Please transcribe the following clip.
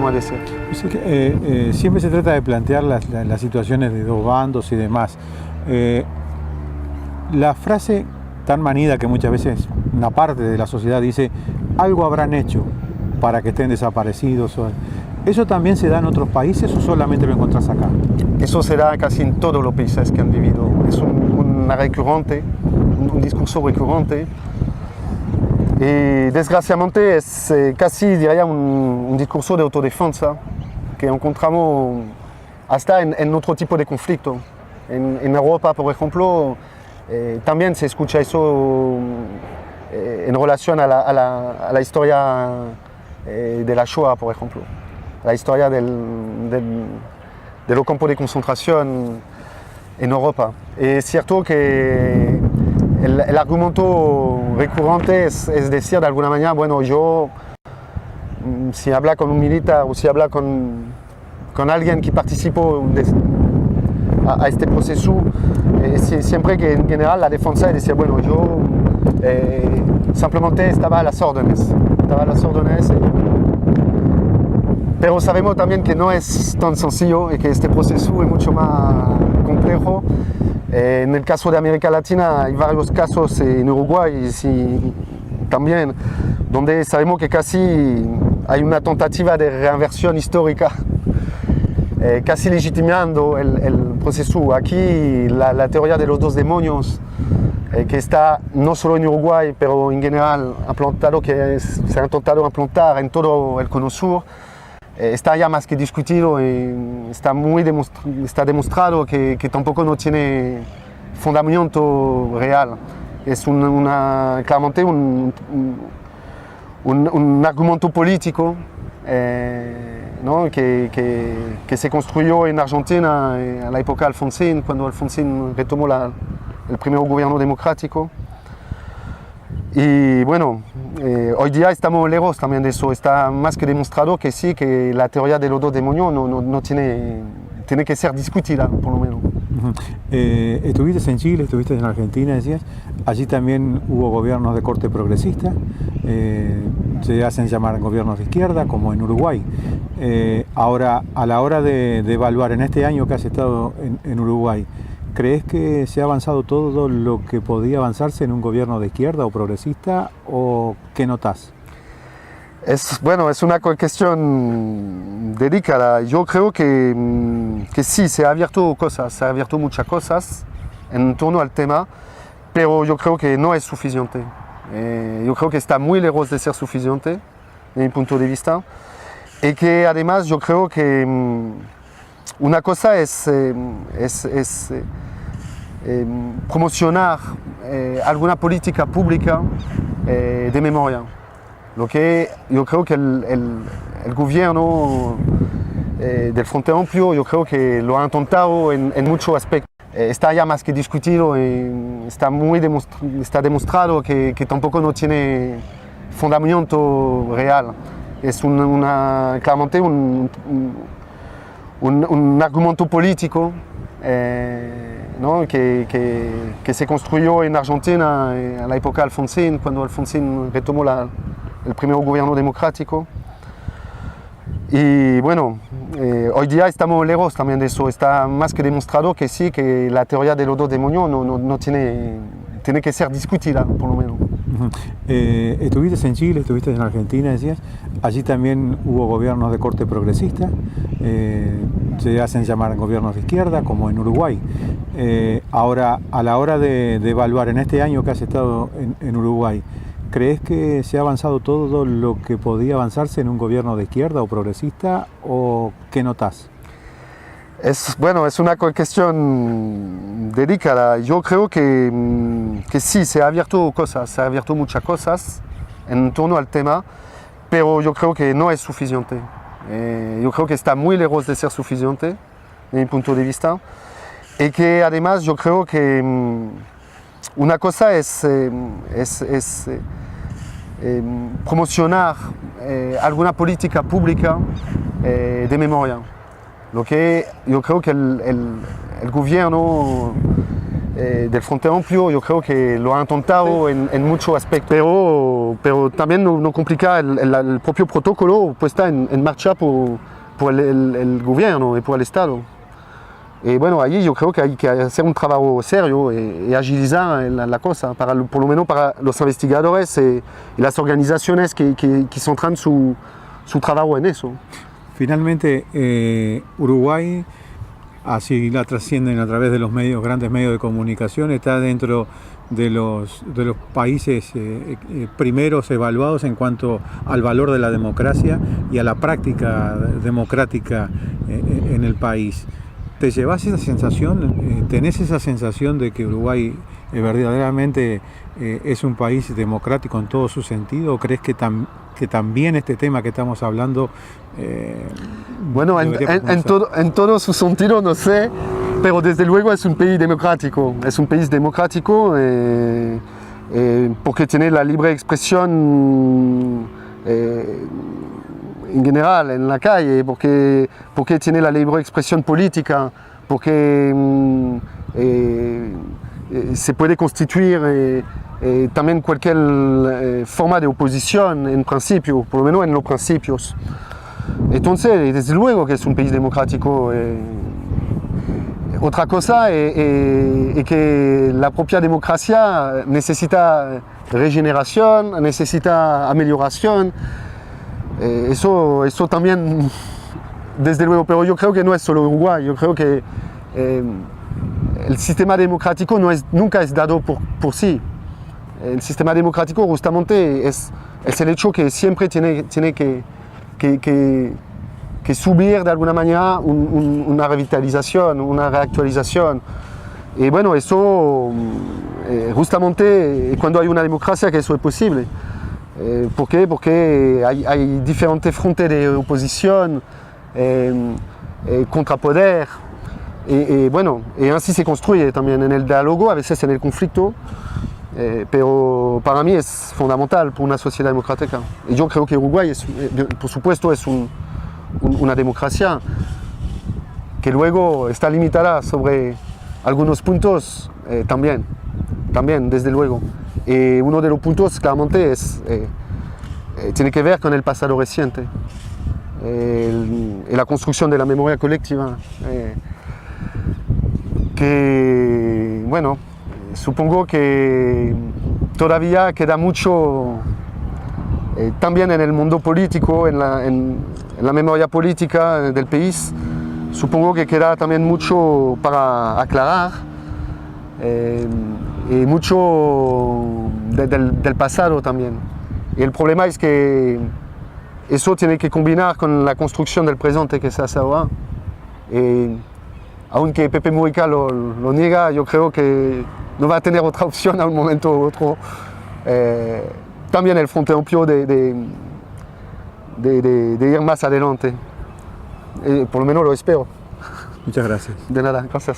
como decir. Siempre se trata de plantear las situaciones de dos bandos y demás. La frase tan manida que muchas veces una parte de la sociedad dice, algo habrán hecho para que estén desaparecidos. ¿Eso también se da en otros países o solamente lo encontrás acá? Eso se da casi en todos los países que han vivido. Es un discurso recurrente. Y desgraciadamente es casi, diría, un discurso de autodefensa que encontramos hasta en otro tipo de conflicto. En Europa, por ejemplo, también se escucha eso en relación a la historia de la Shoah, por ejemplo. La historia de los campos de concentración en Europa. Es cierto que el argumento recurrente es decir de alguna manera, bueno, yo, si habla con un militar o si habla con alguien que participó a este proceso, siempre que en general la defensa es decir, bueno, yo simplemente estaba a las órdenes. Pero sabemos también que no es tan sencillo y que este proceso es mucho más complejo. En el caso de América Latina hay varios casos en Uruguay también, donde sabemos que casi hay una tentativa de reinversión histórica, casi legitimando el proceso. Aquí la teoría de los dos demonios, que está no solo en Uruguay, pero en general implantado, que se ha intentado implantar en todo el Cono Sur, está ya más que discutido y está demostrado que tampoco no tiene fundamento real. Es claramente un argumento político, ¿no? que se construyó en Argentina a la época de Alfonsín, cuando Alfonsín retomó el primer gobierno democrático. Y bueno, hoy día estamos lejos también de eso. Está más que demostrado que sí, que la teoría de los dos demonios no tiene que ser discutida, por lo menos. Estuviste en Chile, estuviste en Argentina, decías. Allí también hubo gobiernos de corte progresista. Se hacen llamar gobiernos de izquierda, como en Uruguay. Ahora, a la hora de evaluar en este año que has estado en Uruguay, ¿crees que se ha avanzado todo lo que podía avanzarse en un gobierno de izquierda o progresista o qué notas? Es una cuestión delicada. Yo creo que sí, se ha abierto muchas cosas en torno al tema, pero yo creo que no es suficiente. Yo creo que está muy lejos de ser suficiente, de mi punto de vista, y que además yo creo que una cosa es promocionar alguna política pública de memoria. Lo que yo creo que el gobierno del Frente Amplio, yo creo que lo ha intentado en muchos aspectos. Está ya más que discutido y está demostrado que tampoco no tiene fundamento real. Es claramente un argumento político, ¿no? que se construyó en Argentina a la época de Alfonsín, cuando Alfonsín retomó el primer gobierno democrático. Y bueno, hoy día estamos lejos también de eso. Está más que demostrado que sí, que la teoría de los dos demonios no tiene que ser discutida, por lo menos. Estuviste en Chile, estuviste en Argentina, decías. Allí también hubo gobiernos de corte progresista. Se hacen llamar gobiernos de izquierda, como en Uruguay. Ahora, a la hora de evaluar en este año que has estado en Uruguay, ¿crees que se ha avanzado todo lo que podía avanzarse en un gobierno de izquierda o progresista o qué notas? Es una cuestión delicada. Yo creo que sí, se ha abierto muchas cosas en torno al tema, pero yo creo que no es suficiente. Yo creo que está muy lejos de ser suficiente, de mi punto de vista, y que además yo creo que una cosa es promocionar alguna política pública de memoria. Lo que yo creo que el gobierno del Frente Amplio, yo creo que lo ha intentado en muchos aspectos, pero también no complica el propio protocolo puesta en marcha por el gobierno y por el Estado. Y bueno, allí yo creo que hay que hacer un trabajo serio y agilizar la cosa, por lo menos para los investigadores y las organizaciones que centran su trabajo en eso. Finalmente, Uruguay, así la trascienden a través de los grandes medios de comunicación, está dentro de los países primeros evaluados en cuanto al valor de la democracia y a la práctica democrática en el país. ¿Te llevas esa sensación, tenés esa sensación de que Uruguay verdaderamente es un país democrático en todo su sentido? ¿O crees que también este tema que estamos hablando... bueno, en todo su sentido no sé, pero desde luego es un país democrático. Es un país democrático porque tiene la libre expresión en general en la calle, porque tiene la libre expresión política, porque se puede constituir también cualquier forma de oposición en principio, por lo menos en los principios. Entonces, desde luego que es un país democrático. Otra cosa es que la propia democracia necesita regeneración, necesita amelioración. Eso también, desde luego, pero yo creo que no es solo Uruguay. Yo creo que el sistema democrático nunca es dado por sí. El sistema democrático justamente es el hecho que siempre tiene que subir de alguna manera una revitalización, una reactualización. Y bueno, eso justamente cuando hay una democracia que eso es posible. ¿Por qué? Porque hay diferentes frentes de oposición, contrapoder, y bueno, y así se construye también en el diálogo, a veces en el conflicto, pero para mí es fundamental para una sociedad democrática. Y yo creo que Uruguay, por supuesto, es una democracia que luego está limitada sobre algunos puntos también, desde luego. Y uno de los puntos claramente tiene que ver con el pasado reciente, y la construcción de la memoria colectiva, que, bueno, supongo que todavía queda mucho también en el mundo político, en la memoria política del país. Supongo que queda también mucho para aclarar y mucho del pasado también. Y el problema es que eso tiene que combinar con la construcción del presente que se hace ahora. Y aunque Pepe Mujica lo niega, yo creo que no va a tener otra opción a un momento u otro. También el Frente Amplio de ir más adelante. Por lo menos lo espero. Muchas gracias. De nada, gracias.